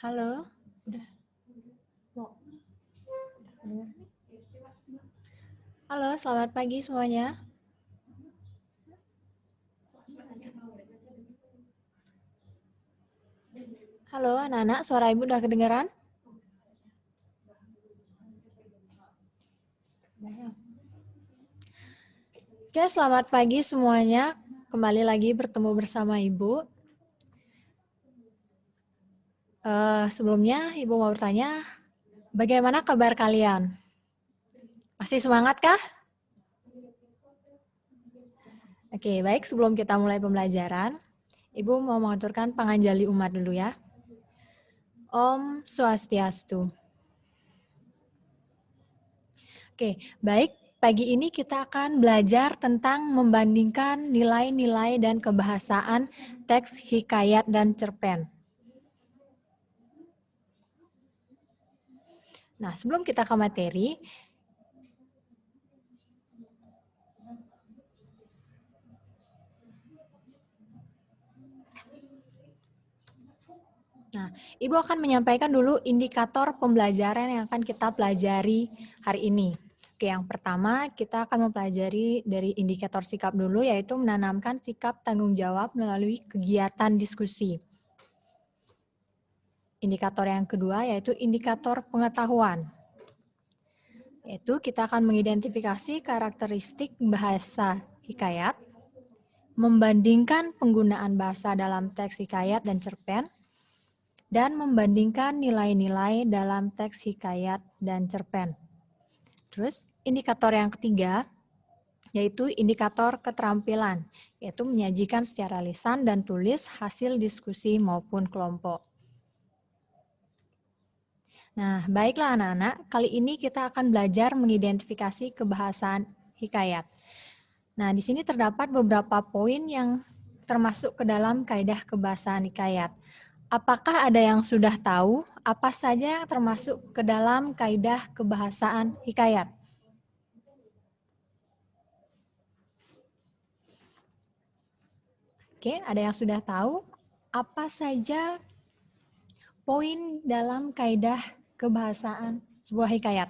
Halo, udah. Halo, selamat pagi semuanya. Halo, anak-anak, suara ibu udah kedengeran? Oke, selamat pagi semuanya. Kembali lagi bertemu bersama ibu. Sebelumnya ibu mau bertanya, bagaimana kabar kalian? Masih semangat kah? Oke, baik. Sebelum kita mulai pembelajaran, ibu mau mengaturkan panganjali umat dulu ya. Om Swastiastu. Oke, baik. Pagi ini kita akan belajar tentang membandingkan nilai-nilai dan kebahasaan teks, hikayat, dan cerpen. Nah, sebelum kita ke materi, Ibu akan menyampaikan dulu indikator pembelajaran yang akan kita pelajari hari ini. Oke, yang pertama kita akan mempelajari dari indikator sikap dulu, yaitu menanamkan sikap tanggung jawab melalui kegiatan diskusi. Indikator yang kedua yaitu indikator pengetahuan. Yaitu kita akan mengidentifikasi karakteristik bahasa hikayat, membandingkan penggunaan bahasa dalam teks hikayat dan cerpen, dan membandingkan nilai-nilai dalam teks hikayat dan cerpen. Terus indikator yang ketiga yaitu indikator keterampilan, yaitu menyajikan secara lisan dan tulis hasil diskusi maupun kelompok. Nah, baiklah anak-anak, kali ini kita akan belajar mengidentifikasi kebahasaan hikayat. Nah, di sini terdapat beberapa poin yang termasuk ke dalam kaidah kebahasaan hikayat. Apakah ada yang sudah tahu apa saja yang termasuk ke dalam kaidah kebahasaan hikayat? Oke, ada yang sudah tahu apa saja poin dalam kaidah kebahasaan sebuah hikayat?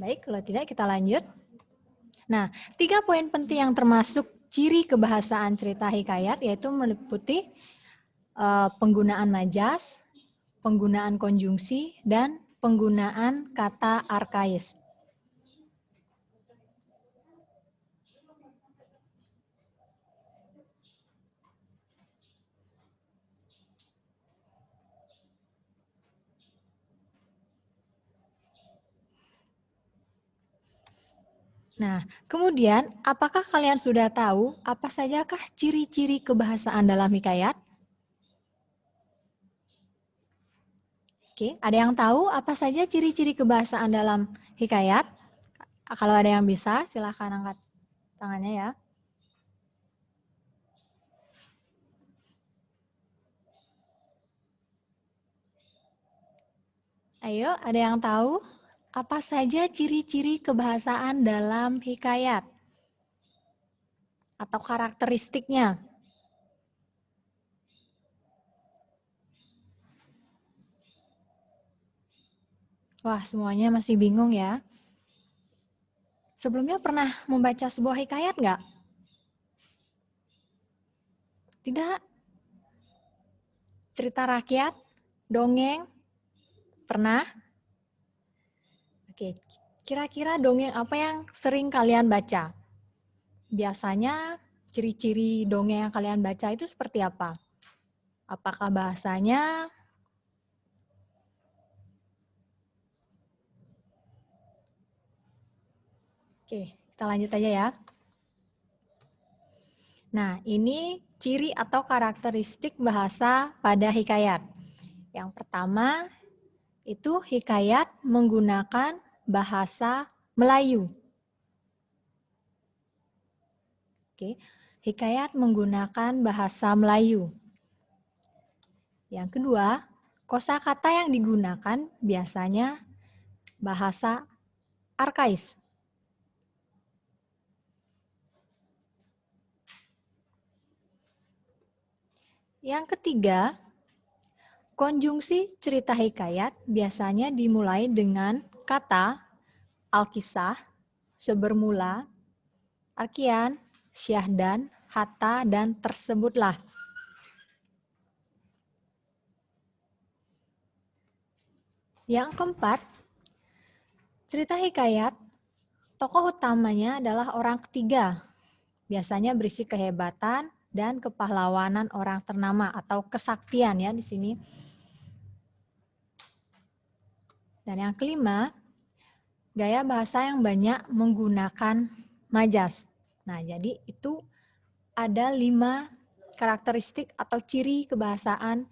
Baik, kalau tidak kita lanjut. Nah, 3 poin penting yang termasuk ciri kebahasaan cerita hikayat yaitu meliputi penggunaan majas, penggunaan konjungsi, dan penggunaan kata arkais. Nah, kemudian apakah kalian sudah tahu apa sajakah ciri-ciri kebahasaan dalam hikayat? Oke, ada yang tahu apa saja ciri-ciri kebahasaan dalam hikayat? Kalau ada yang bisa, silahkan angkat tangannya ya. Ayo, ada yang tahu apa saja ciri-ciri kebahasaan dalam hikayat? Atau karakteristiknya? Wah, semuanya masih bingung ya. Sebelumnya pernah membaca sebuah hikayat nggak? Tidak? Cerita rakyat? Dongeng? Pernah? Oke, kira-kira dongeng apa yang sering kalian baca? Biasanya ciri-ciri dongeng yang kalian baca itu seperti apa? Apakah bahasanya? Oke, kita lanjut aja ya. Nah, ini ciri atau karakteristik bahasa pada hikayat. Yang pertama, itu hikayat menggunakan bahasa Melayu. Oke, hikayat menggunakan bahasa Melayu. Yang kedua, kosakata yang digunakan biasanya bahasa arkais. Yang ketiga, konjungsi cerita hikayat biasanya dimulai dengan kata Alkisah, sebermula, Arkian, Syahdan, Hatta, dan tersebutlah. Yang keempat, cerita hikayat, tokoh utamanya adalah orang ketiga. Biasanya berisi kehebatan dan kepahlawanan orang ternama atau kesaktian ya di sini. Dan yang kelima, gaya bahasa yang banyak menggunakan majas. Nah, jadi itu ada 5 karakteristik atau ciri kebahasaan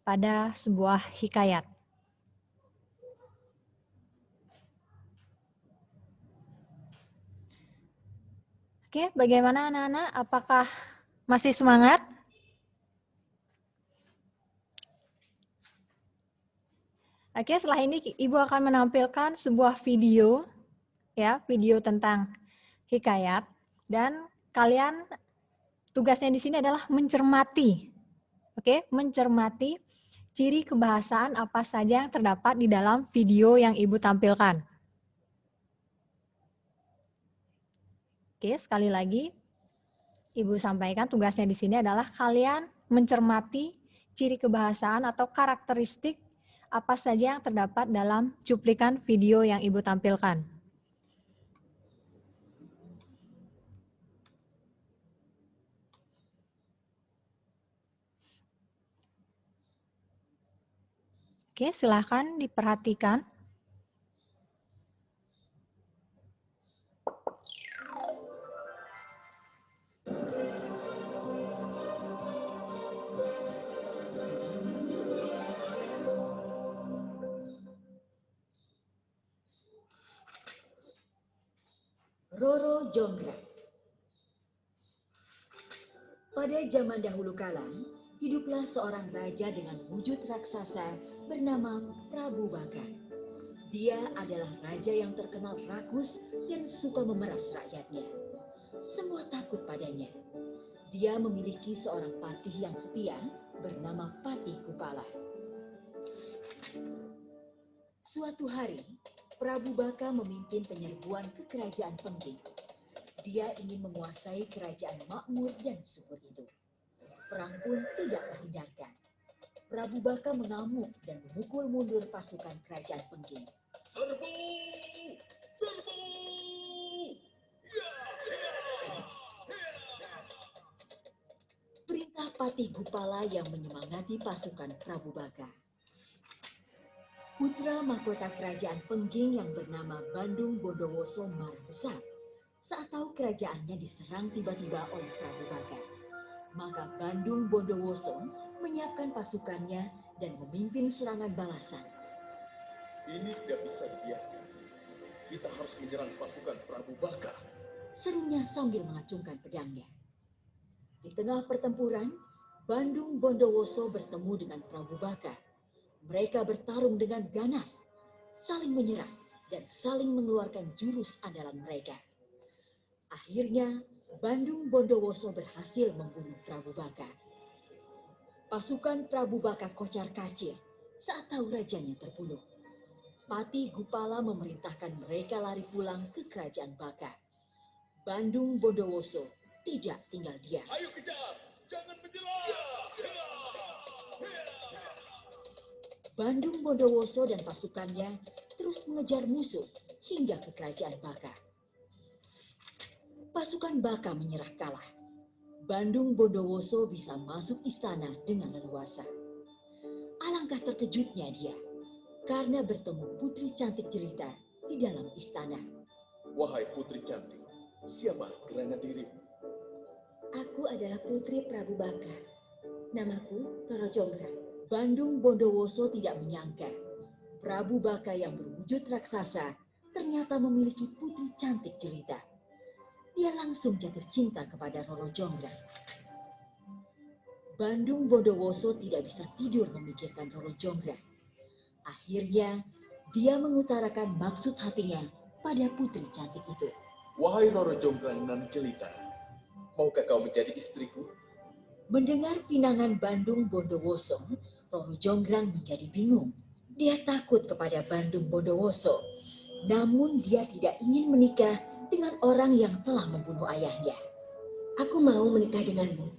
pada sebuah hikayat. Oke, bagaimana anak-anak? Apakah masih semangat? Oke, setelah ini Ibu akan menampilkan sebuah video, ya, video tentang hikayat, dan kalian tugasnya di sini adalah mencermati, oke, mencermati ciri kebahasaan apa saja yang terdapat di dalam video yang Ibu tampilkan. Oke, sekali lagi Ibu sampaikan tugasnya di sini adalah kalian mencermati ciri kebahasaan atau karakteristik apa saja yang terdapat dalam cuplikan video yang Ibu tampilkan. Oke, silakan diperhatikan. Roro Jonggrang. Pada zaman dahulu kala, hiduplah seorang raja dengan wujud raksasa bernama Prabu Baka. Dia adalah raja yang terkenal rakus dan suka memeras rakyatnya. Semua takut padanya. Dia memiliki seorang patih yang setia bernama Patih Kupala. Suatu hari, Prabu Baka memimpin penyerbuan ke kerajaan Pengging. Dia ingin menguasai kerajaan makmur dan subur itu. Perang pun tidak terhindarkan. Prabu Baka mengamuk dan memukul mundur pasukan kerajaan Pengging. Serbu! Serbu! Perintah Patih Gupala yang menyemangati pasukan Prabu Baka. Putra mahkota kerajaan Pengging yang bernama Bandung Bondowoso marah besar saat tahu kerajaannya diserang tiba-tiba oleh Prabu Baka. Maka Bandung Bondowoso menyiapkan pasukannya dan memimpin serangan balasan. Ini tidak bisa dibiarkan. Kita harus menyerang pasukan Prabu Baka. Serunya sambil mengacungkan pedangnya. Di tengah pertempuran, Bandung Bondowoso bertemu dengan Prabu Baka. Mereka bertarung dengan ganas, saling menyerang dan saling mengeluarkan jurus andalan mereka. Akhirnya, Bandung Bondowoso berhasil membunuh Prabu Baka. Pasukan Prabu Baka kocar-kacir saat tahu rajanya terbunuh. Patih Gupala memerintahkan mereka lari pulang ke kerajaan Baka. Bandung Bondowoso tidak tinggal diam. Ayo kejar! Jangan menyerah! Bandung Bondowoso dan pasukannya terus mengejar musuh hingga ke kerajaan Baka. Pasukan Baka menyerah kalah. Bandung Bondowoso bisa masuk istana dengan leluasa. Alangkah terkejutnya dia karena bertemu putri cantik jelita di dalam istana. Wahai putri cantik, siapa kelana dirimu? Aku adalah putri Prabu Baka. Namaku Roro Jonggrang. Bandung Bondowoso tidak menyangka Prabu Baka yang berwujud raksasa ternyata memiliki putri cantik jelita. Dia langsung jatuh cinta kepada Roro Jonggrang. Bandung Bondowoso tidak bisa tidur memikirkan Roro Jonggrang. Akhirnya, Dia mengutarakan maksud hatinya pada putri cantik itu. Wahai Roro Jonggrang nan jelita, maukah kau menjadi istriku? Mendengar pinangan Bandung Bondowoso, Roro Jonggrang menjadi bingung. Dia takut kepada Bandung Bondowoso, namun dia tidak ingin menikah dengan orang yang telah membunuh ayahnya. Aku mau menikah denganmu,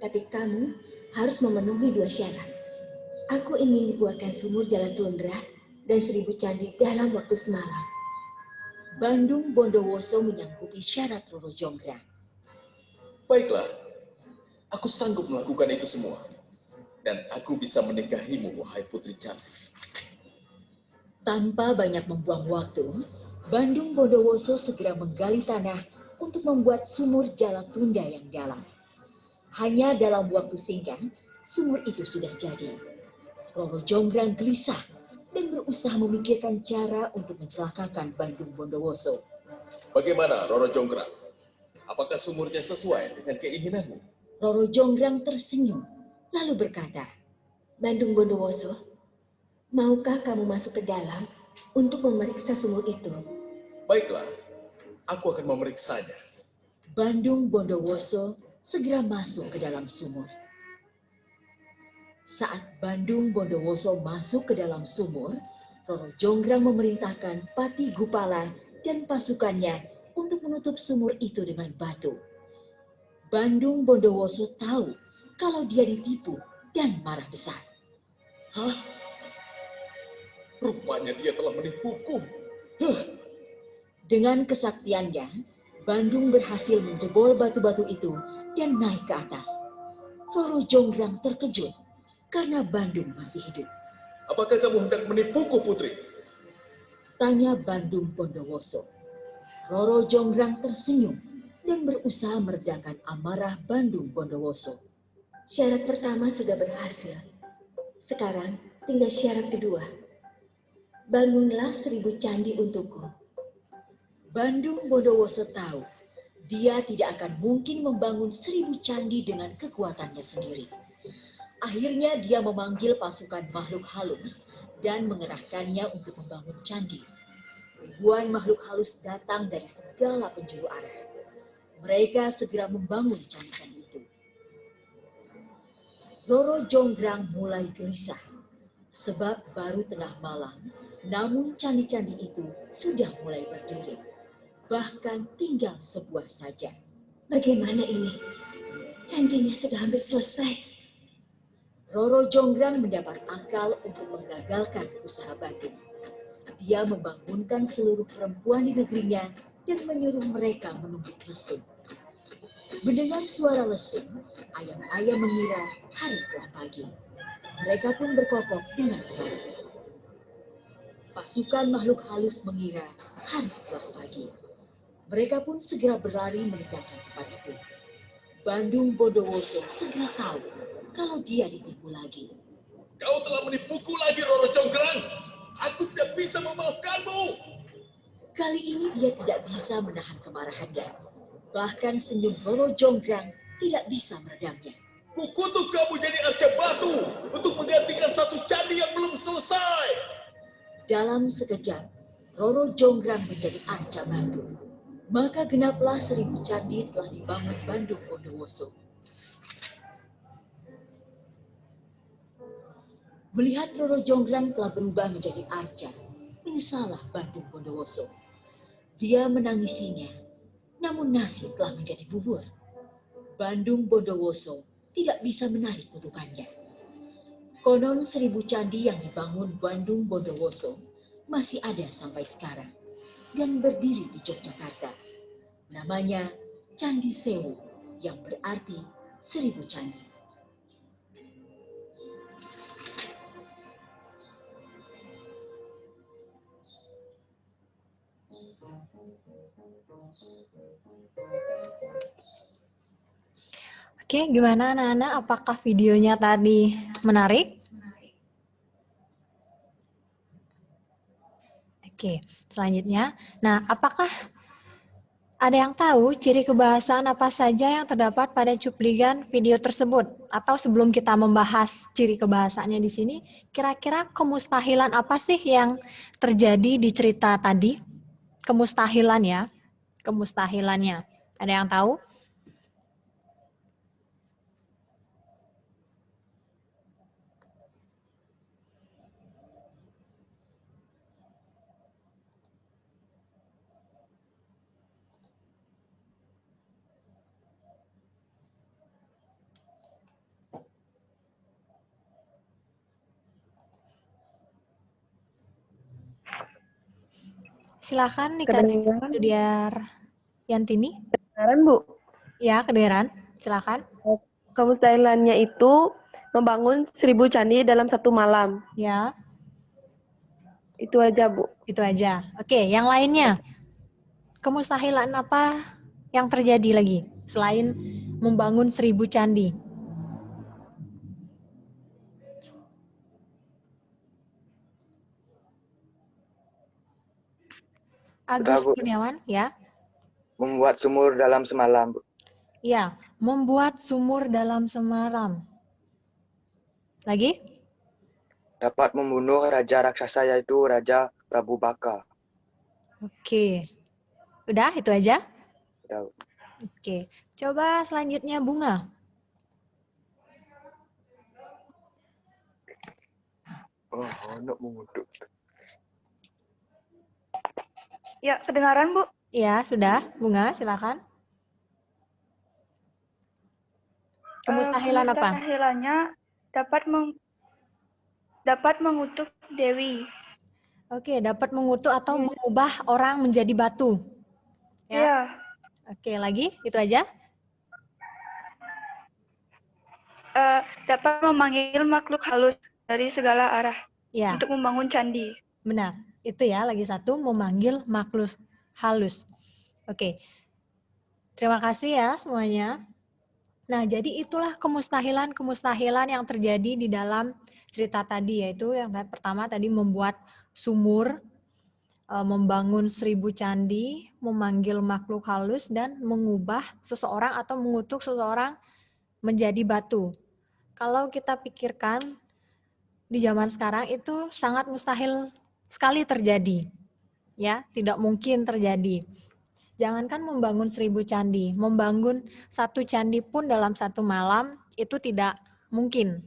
tapi kamu harus memenuhi 2 syarat. Aku ingin dibuatkan sumur Jala Tundra dan 1000 candi dalam waktu semalam. Bandung Bondowoso menyanggupi syarat Roro Jonggrang. Baiklah, aku sanggup melakukan itu semua. Dan aku bisa menikahimu, wahai putri cantik. Tanpa banyak membuang waktu, Bandung Bondowoso segera menggali tanah untuk membuat sumur Jala Tunda yang dalam. Hanya dalam waktu singkat, sumur itu sudah jadi. Roro Jonggrang gelisah dan berusaha memikirkan cara untuk mencelakakan Bandung Bondowoso. Bagaimana, Roro Jonggrang? Apakah sumurnya sesuai dengan keinginanmu? Roro Jonggrang tersenyum, lalu berkata, Bandung Bondowoso, maukah kamu masuk ke dalam untuk memeriksa sumur itu? Baiklah, aku akan memeriksanya. Bandung Bondowoso segera masuk ke dalam sumur. Saat Bandung Bondowoso masuk ke dalam sumur, Roro Jonggrang memerintahkan Pati Gupala dan pasukannya untuk menutup sumur itu dengan batu. Bandung Bondowoso tahu kalau dia ditipu dan marah besar. Hah? Rupanya dia telah menipuku. Dengan kesaktiannya, Bandung berhasil menjebol batu-batu itu dan naik ke atas. Roro Jonggrang terkejut karena Bandung masih hidup. Apakah kamu hendak menipuku, putri? Tanya Bandung Bondowoso. Roro Jonggrang tersenyum dan berusaha meredakan amarah Bandung Bondowoso. Syarat pertama sudah berhasil. Sekarang tinggal syarat kedua. Bangunlah 1000 candi untukku. Bandung Bondowoso tahu dia tidak akan mungkin membangun 1000 candi dengan kekuatannya sendiri. Akhirnya dia memanggil pasukan makhluk halus dan mengerahkannya untuk membangun candi. Ribuan makhluk halus datang dari segala penjuru arah. Mereka segera membangun candi-candi itu. Roro Jonggrang mulai gelisah sebab baru tengah malam, namun candi-candi itu sudah mulai berdiri. Bahkan tinggal sebuah saja. Bagaimana ini? Candinya sudah hampir selesai. Roro Jonggrang mendapat akal untuk menggagalkan usaha Bandung. Dia membangunkan seluruh perempuan di negerinya dan menyuruh mereka menunggu lesung. Mendengar suara lesung, ayam-ayam mengira hari telah pagi. Mereka pun berkokok dengan berani. Pasukan makhluk halus mengira hari telah pagi. Mereka pun segera berlari meninggalkan tempat itu. Bandung Bondowoso segera tahu kalau dia ditipu lagi. Kau telah menipuku lagi, Roro Jonggrang. Aku tidak bisa memaafkanmu. Kali ini dia tidak bisa menahan kemarahannya. Bahkan senyum Roro Jonggrang tidak bisa meredamnya. Kukutuk kamu jadi arca batu untuk menggantikan satu candi yang belum selesai. Dalam sekejap, Roro Jonggrang menjadi arca batu. Maka genaplah 1000 candi telah dibangun Bandung Bondowoso. Melihat Roro Jonggrang telah berubah menjadi arca, menyesallah Bandung Bondowoso. Dia menangisinya, namun nasi telah menjadi bubur. Bandung Bondowoso tidak bisa menarik kutukannya. Konon 1000 candi yang dibangun Bandung Bondowoso masih ada sampai sekarang dan berdiri di Yogyakarta. Namanya Candi Sewu yang berarti 1000 candi. Oke, gimana anak-anak? Apakah videonya tadi menarik? Oke, selanjutnya. Nah, apakah Ada yang tahu ciri kebahasaan apa saja yang terdapat pada cuplikan video tersebut? Atau sebelum kita membahas ciri kebahasaannya di sini, kira-kira kemustahilan apa sih yang terjadi di cerita tadi? Kemustahilan ya, kemustahilannya. Ada yang tahu? Silakan Nika Kedengaran, Dudiar Yantini. kedengaran Bu. Ya, kedengaran. Silakan. Kemustahilannya itu membangun 1000 candi dalam satu malam. Ya, Itu aja Bu. itu aja. Oke, yang lainnya. Kemustahilan apa yang terjadi lagi selain membangun 1000 candi? Agus Bu. Kurniawan, ya. Membuat sumur dalam semalam, Bu. Ya, membuat sumur dalam semalam. Lagi? Dapat membunuh raja raksasa yaitu Raja Prabu Baka. Oke. Udah, itu aja? Udah, Bu. Oke. Coba selanjutnya Bunga. Oh, untuk mengutuk. Ya, kedengaran, Bu? Ya, sudah. Bunga, silakan. Kemustahilan apa? Kemustahilannya dapat mengutuk Dewi. Oke, dapat mengutuk atau mengubah orang menjadi batu. Ya. Iya. Oke, lagi? Itu aja? Dapat memanggil makhluk halus dari segala arah Ya, untuk membangun candi. benar. Itu ya, lagi satu, memanggil makhluk halus. Oke. Terima kasih ya semuanya. Nah, jadi itulah kemustahilan yang terjadi di dalam cerita tadi, yaitu yang pertama tadi membuat sumur, membangun 1000 candi, memanggil makhluk halus, dan mengubah seseorang atau mengutuk seseorang menjadi batu. Kalau kita pikirkan di zaman sekarang itu sangat mustahil sekali terjadi. Ya, tidak mungkin terjadi. Jangankan membangun 1000 candi, membangun 1 candi pun dalam 1 malam itu tidak mungkin.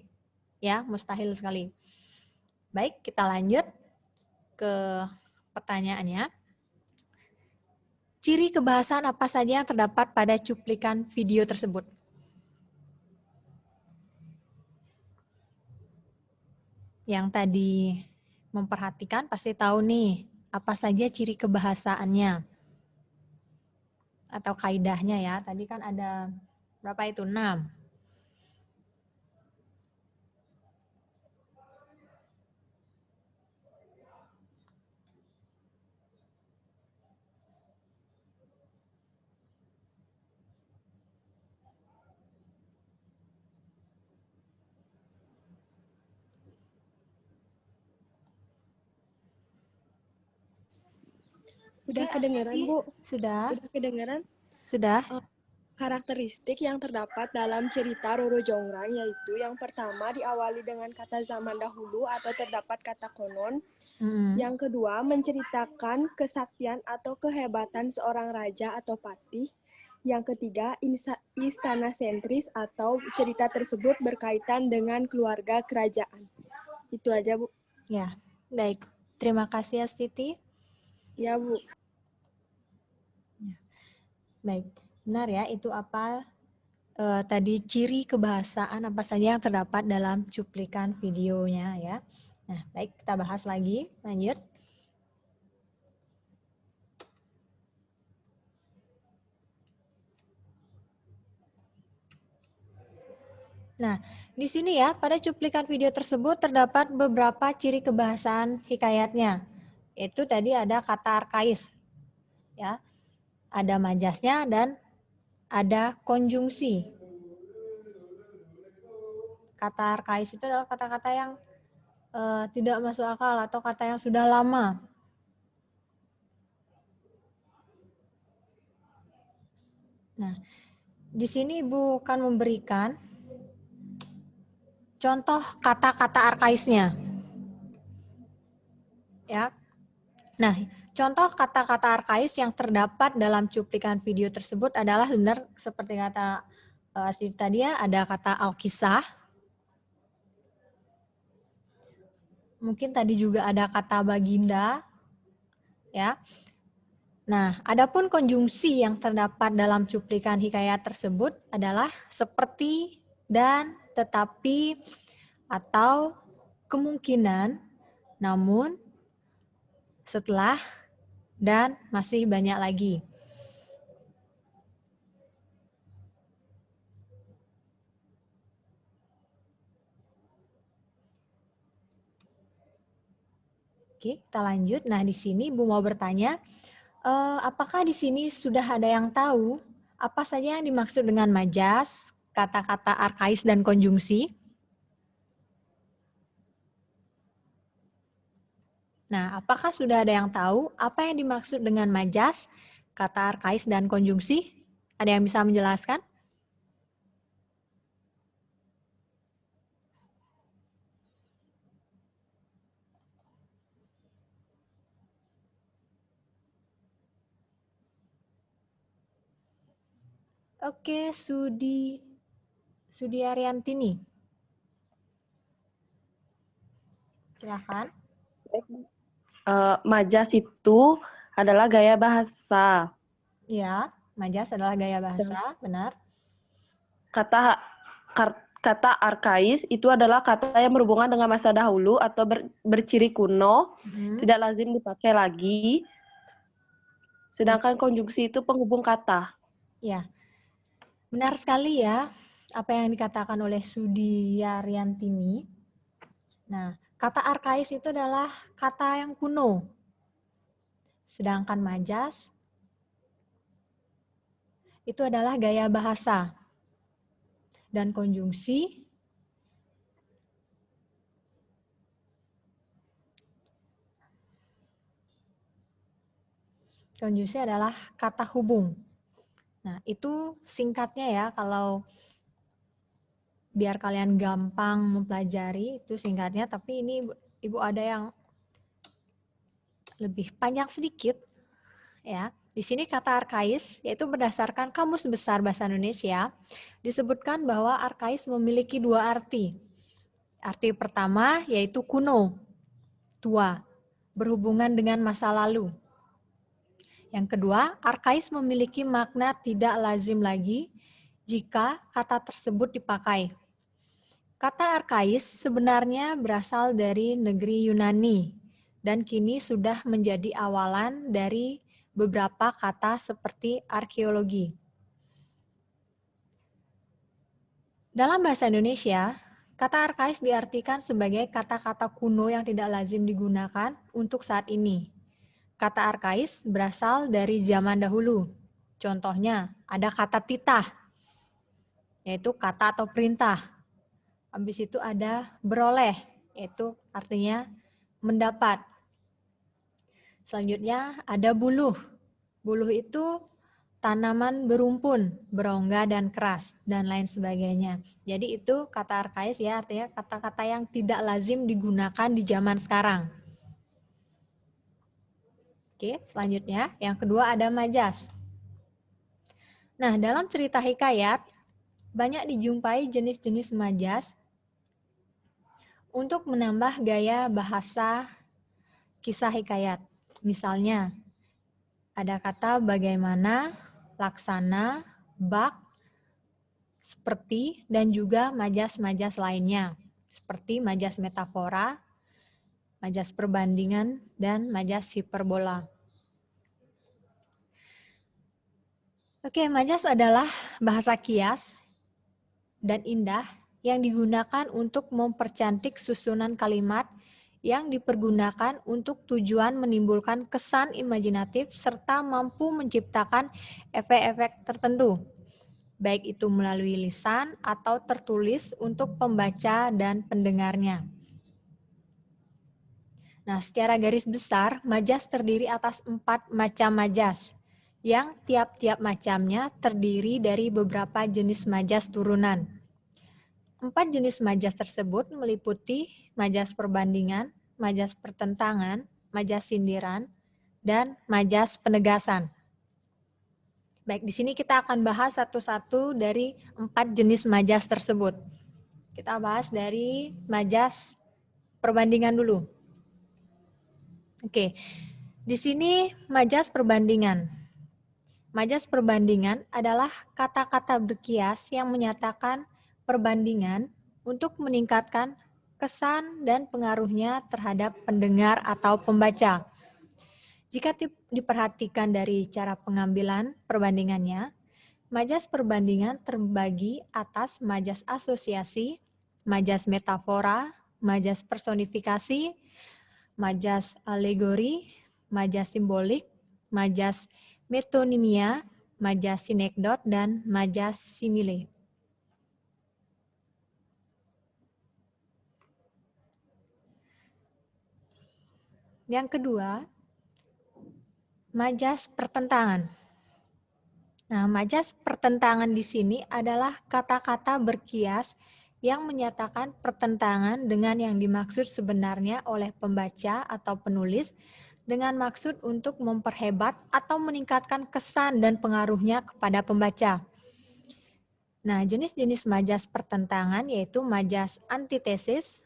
Ya, mustahil sekali. Baik, kita lanjut ke pertanyaannya. Ciri kebahasaan apa saja yang terdapat pada cuplikan video tersebut? Yang tadi memperhatikan pasti tahu nih, apa saja ciri kebahasaannya atau kaidahnya ya. Tadi kan ada berapa itu? 6. Udah kedengaran, Bu? Sudah? Udah kedengaran? Sudah? Karakteristik yang terdapat dalam cerita Roro Jonggrang yaitu yang pertama diawali dengan kata zaman dahulu atau terdapat kata konon. Yang kedua menceritakan kesaktian atau kehebatan seorang raja atau patih. Yang ketiga istana sentris atau cerita tersebut berkaitan dengan keluarga kerajaan. Itu aja, Bu. Ya, baik. Terima kasih Astiti. Ya, Bu. Baik, benar ya, itu apa tadi ciri kebahasaan apa saja yang terdapat dalam cuplikan videonya ya. Nah, baik, kita bahas lagi, lanjut. Nah, di sini ya, pada cuplikan video tersebut terdapat beberapa ciri kebahasaan hikayatnya. Itu tadi ada kata arkais, ya, ada majasnya dan ada konjungsi. Kata arkais itu adalah kata-kata yang tidak masuk akal atau kata yang sudah lama. Nah, di sini Ibu akan memberikan contoh kata-kata arkaisnya. Ya. Nah, contoh kata-kata arkais yang terdapat dalam cuplikan video tersebut adalah benar seperti kata Astrid tadi ya, ada kata alkisah. Mungkin tadi juga ada kata baginda. Ya. Nah, adapun konjungsi yang terdapat dalam cuplikan hikayat tersebut adalah seperti, dan, tetapi, atau, kemungkinan, namun, setelah, dan masih banyak lagi. Oke, kita lanjut. Nah, di sini Ibu mau bertanya, apakah di sini sudah ada yang tahu apa saja yang dimaksud dengan majas, kata-kata arkais dan konjungsi? Nah, apakah sudah ada yang tahu apa yang dimaksud dengan majas, kata arkais dan konjungsi? Ada yang bisa menjelaskan? Oke, Sudi Ariantini. Silakan. Majas itu adalah gaya bahasa. Ya, majas adalah gaya bahasa, benar. Kata arkais itu adalah kata yang berhubungan dengan masa dahulu atau berciri kuno, tidak lazim dipakai lagi. Sedangkan konjungsi itu penghubung kata. Ya, benar sekali ya apa yang dikatakan oleh Sudi Ariantini. Nah, kata arkais itu adalah kata yang kuno. Sedangkan majas itu adalah gaya bahasa. Dan konjungsi adalah kata hubung. Nah, itu singkatnya ya, kalau biar kalian gampang mempelajari, itu singkatnya. Tapi ini Ibu ada yang lebih panjang sedikit. Ya, di sini kata arkais, yaitu berdasarkan Kamus Besar Bahasa Indonesia, disebutkan bahwa arkais memiliki dua arti. Arti pertama yaitu kuno, tua, berhubungan dengan masa lalu. Yang kedua, arkais memiliki makna tidak lazim lagi jika kata tersebut dipakai. Kata arkais sebenarnya berasal dari negeri Yunani dan kini sudah menjadi awalan dari beberapa kata seperti arkeologi. Dalam bahasa Indonesia, kata arkais diartikan sebagai kata-kata kuno yang tidak lazim digunakan untuk saat ini. Kata arkais berasal dari zaman dahulu. Contohnya, ada kata titah, yaitu kata atau perintah. Habis itu ada beroleh, yaitu artinya mendapat. Selanjutnya ada buluh. Buluh itu tanaman berumpun, berongga dan keras, dan lain sebagainya. Jadi itu kata arkais ya, artinya kata-kata yang tidak lazim digunakan di zaman sekarang. Oke, selanjutnya yang kedua ada majas. Nah, dalam cerita hikayat, banyak dijumpai jenis-jenis majas untuk menambah gaya bahasa kisah hikayat. Misalnya, ada kata bagaimana, laksana, bak, seperti, dan juga majas-majas lainnya, seperti majas metafora, majas perbandingan, dan majas hiperbola. Oke, majas adalah bahasa kias dan indah yang digunakan untuk mempercantik susunan kalimat yang dipergunakan untuk tujuan menimbulkan kesan imajinatif serta mampu menciptakan efek-efek tertentu, baik itu melalui lisan atau tertulis untuk pembaca dan pendengarnya. Nah, secara garis besar, majas terdiri atas 4 macam majas, yang tiap-tiap macamnya terdiri dari beberapa jenis majas turunan. 4 jenis majas tersebut meliputi majas perbandingan, majas pertentangan, majas sindiran, dan majas penegasan. Baik, di sini kita akan bahas satu-satu dari 4 jenis majas tersebut. Kita bahas dari majas perbandingan dulu. Oke, di sini majas perbandingan. Majas perbandingan adalah kata-kata berkias yang menyatakan perbandingan untuk meningkatkan kesan dan pengaruhnya terhadap pendengar atau pembaca. Jika diperhatikan dari cara pengambilan perbandingannya, majas perbandingan terbagi atas majas asosiasi, majas metafora, majas personifikasi, majas alegori, majas simbolik, majas metonimia, majas sinekdot, dan majas simile. Yang kedua, majas pertentangan. Nah, majas pertentangan di sini adalah kata-kata berkias yang menyatakan pertentangan dengan yang dimaksud sebenarnya oleh pembaca atau penulis dengan maksud untuk memperhebat atau meningkatkan kesan dan pengaruhnya kepada pembaca. Nah, jenis-jenis majas pertentangan yaitu majas antitesis,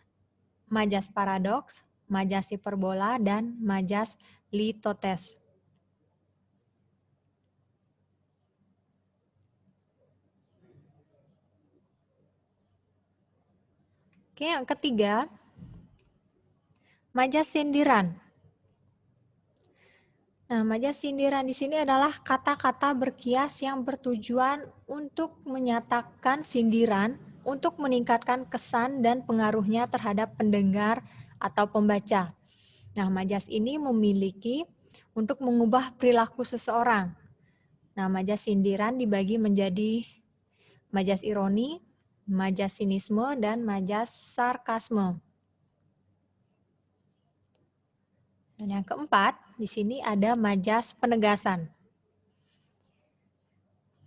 majas paradoks, majas hiperbola, dan majas litotes. Oke, yang ketiga, majas sindiran. Nah, majas sindiran di sini adalah kata-kata berkias yang bertujuan untuk menyatakan sindiran untuk meningkatkan kesan dan pengaruhnya terhadap pendengar atau pembaca. Nah, majas ini memiliki untuk mengubah perilaku seseorang. Nah, majas sindiran dibagi menjadi majas ironi, majas sinisme, dan majas sarkasme. Dan yang keempat, di sini ada majas penegasan.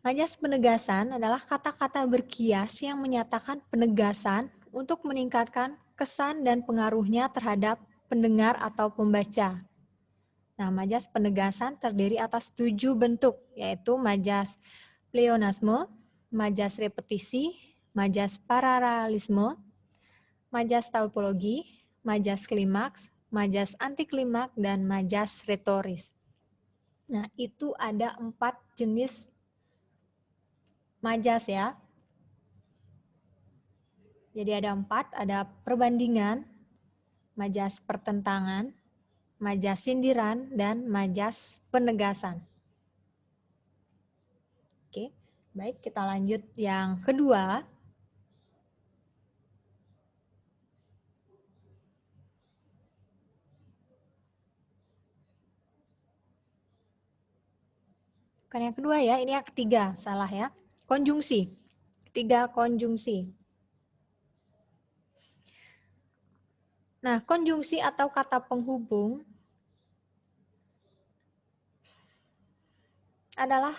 Majas penegasan adalah kata-kata berkias yang menyatakan penegasan untuk meningkatkan kesan dan pengaruhnya terhadap pendengar atau pembaca. Nah, majas penegasan terdiri atas 7 bentuk, yaitu majas pleonasme, majas repetisi, majas paralelisme, majas tautologi, majas klimaks, majas antiklimaks, dan majas retoris. Nah, itu ada 4 jenis majas ya. Jadi ada 4, ada perbandingan, majas pertentangan, majas sindiran, dan majas penegasan. Oke, baik, kita lanjut yang kedua. Bukan yang kedua ya, ini yang ketiga, salah ya. Konjungsi. Ketiga, konjungsi. Nah, konjungsi atau kata penghubung adalah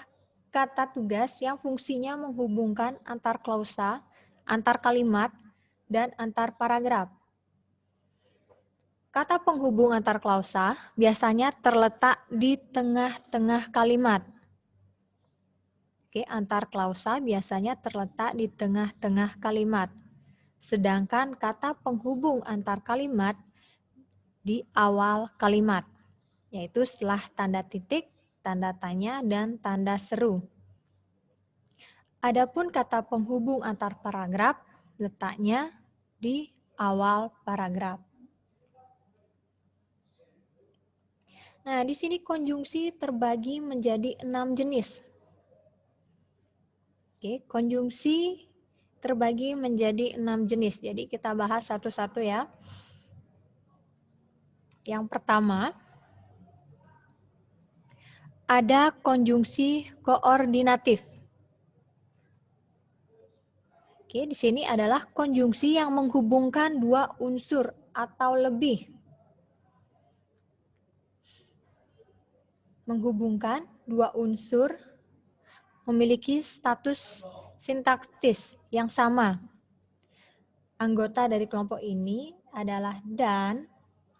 kata tugas yang fungsinya menghubungkan antar klausa, antar kalimat, dan antar paragraf. Kata penghubung antar klausa biasanya terletak di tengah-tengah kalimat. Oke, antar klausa biasanya terletak di tengah-tengah kalimat. Sedangkan kata penghubung antar kalimat di awal kalimat, yaitu setelah tanda titik, tanda tanya, dan tanda seru. Adapun kata penghubung antar paragraf letaknya di awal paragraf. Nah, di sini konjungsi terbagi menjadi 6 jenis. Oke, konjungsi terbagi menjadi 6 jenis. Jadi kita bahas satu-satu ya. Yang pertama, ada konjungsi koordinatif. Oke, di sini adalah konjungsi yang menghubungkan 2 unsur atau lebih. Menghubungkan dua unsur memiliki status sintaktis yang sama. Anggota dari kelompok ini adalah dan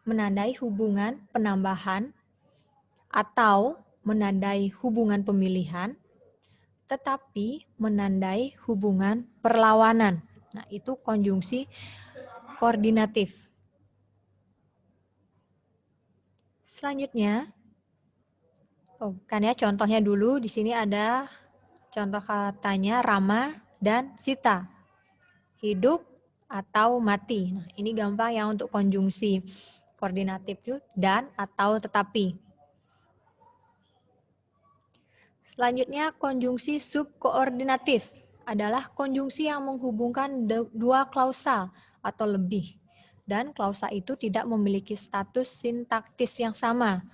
menandai hubungan penambahan atau menandai hubungan pemilihan, tetapi menandai hubungan perlawanan. Nah, itu konjungsi koordinatif. Selanjutnya, kan ya contohnya dulu di sini ada contoh katanya Rama dan Sita. Hidup atau mati. Nah, ini gampang ya untuk konjungsi koordinatif dan atau tetapi. Selanjutnya konjungsi subkoordinatif adalah konjungsi yang menghubungkan dua klausa atau lebih. Dan klausa itu tidak memiliki status sintaktis yang sama.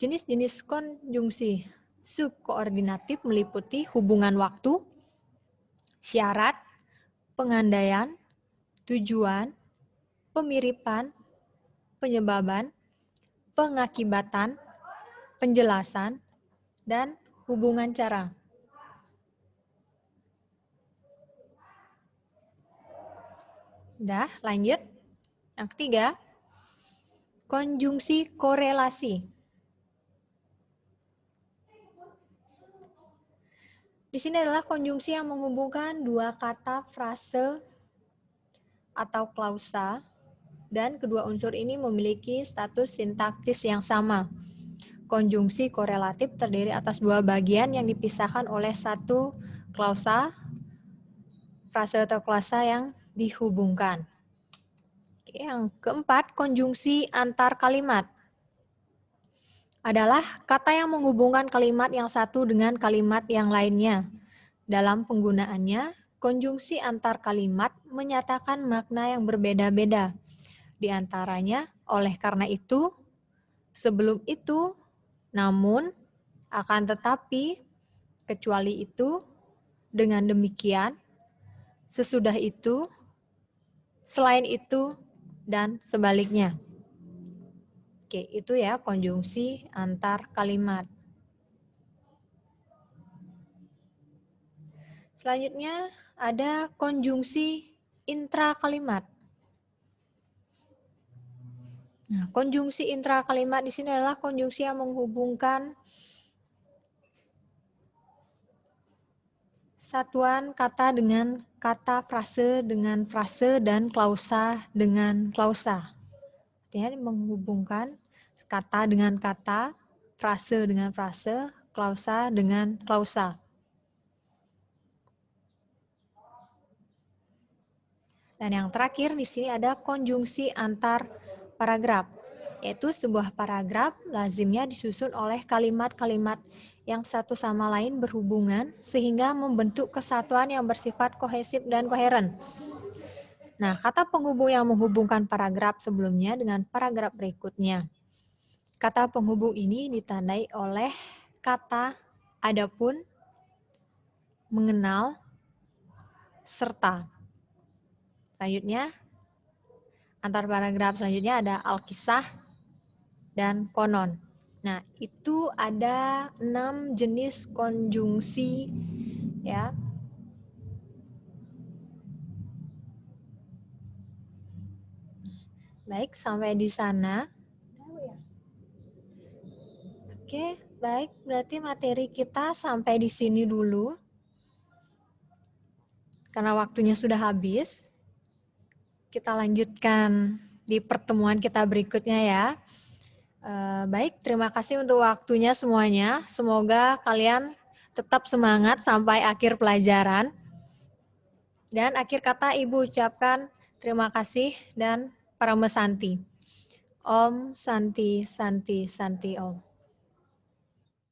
Jenis-jenis konjungsi subkoordinatif meliputi hubungan waktu, syarat, pengandaian, tujuan, pemiripan, penyebaban, pengakibatan, penjelasan, dan hubungan cara. Udah, lanjut. Yang ketiga, konjungsi korelasi. Di sini adalah konjungsi yang menghubungkan dua kata frase atau klausa, dan kedua unsur ini memiliki status sintaktis yang sama. Konjungsi korelatif terdiri atas dua bagian yang dipisahkan oleh satu klausa, frase atau klausa yang dihubungkan. Oke, yang keempat, konjungsi antar kalimat. Adalah kata yang menghubungkan kalimat yang satu dengan kalimat yang lainnya. Dalam penggunaannya, konjungsi antar kalimat menyatakan makna yang berbeda-beda. Di antaranya, oleh karena itu, sebelum itu, namun, akan tetapi, kecuali itu, dengan demikian, sesudah itu, selain itu, dan sebaliknya. Oke, itu ya konjungsi antar kalimat. Selanjutnya ada konjungsi intrakalimat. Nah, konjungsi intrakalimat di sini adalah konjungsi yang menghubungkan satuan kata dengan kata, frase dengan frase, dan klausa dengan klausa. Artinya menghubungkan kata dengan kata, frase dengan frase, klausa dengan klausa. Dan yang terakhir di sini ada konjungsi antar paragraf, yaitu sebuah paragraf lazimnya disusun oleh kalimat-kalimat yang satu sama lain berhubungan sehingga membentuk kesatuan yang bersifat kohesif dan koheren. Nah, kata penghubung yang menghubungkan paragraf sebelumnya dengan paragraf berikutnya. Kata penghubung ini ditandai oleh kata adapun, mengenal, serta. Selanjutnya, antar paragraf selanjutnya ada alkisah dan konon. Nah, itu ada 6 jenis konjungsi ya. Baik, sampai di sana. Oke, baik. Berarti materi kita sampai di sini dulu. Karena waktunya sudah habis. Kita lanjutkan di pertemuan kita berikutnya ya. Baik, terima kasih untuk waktunya semuanya. Semoga kalian tetap semangat sampai akhir pelajaran. Dan akhir kata Ibu ucapkan terima kasih dan Parama Santi. Om Santi Santi Santi Om.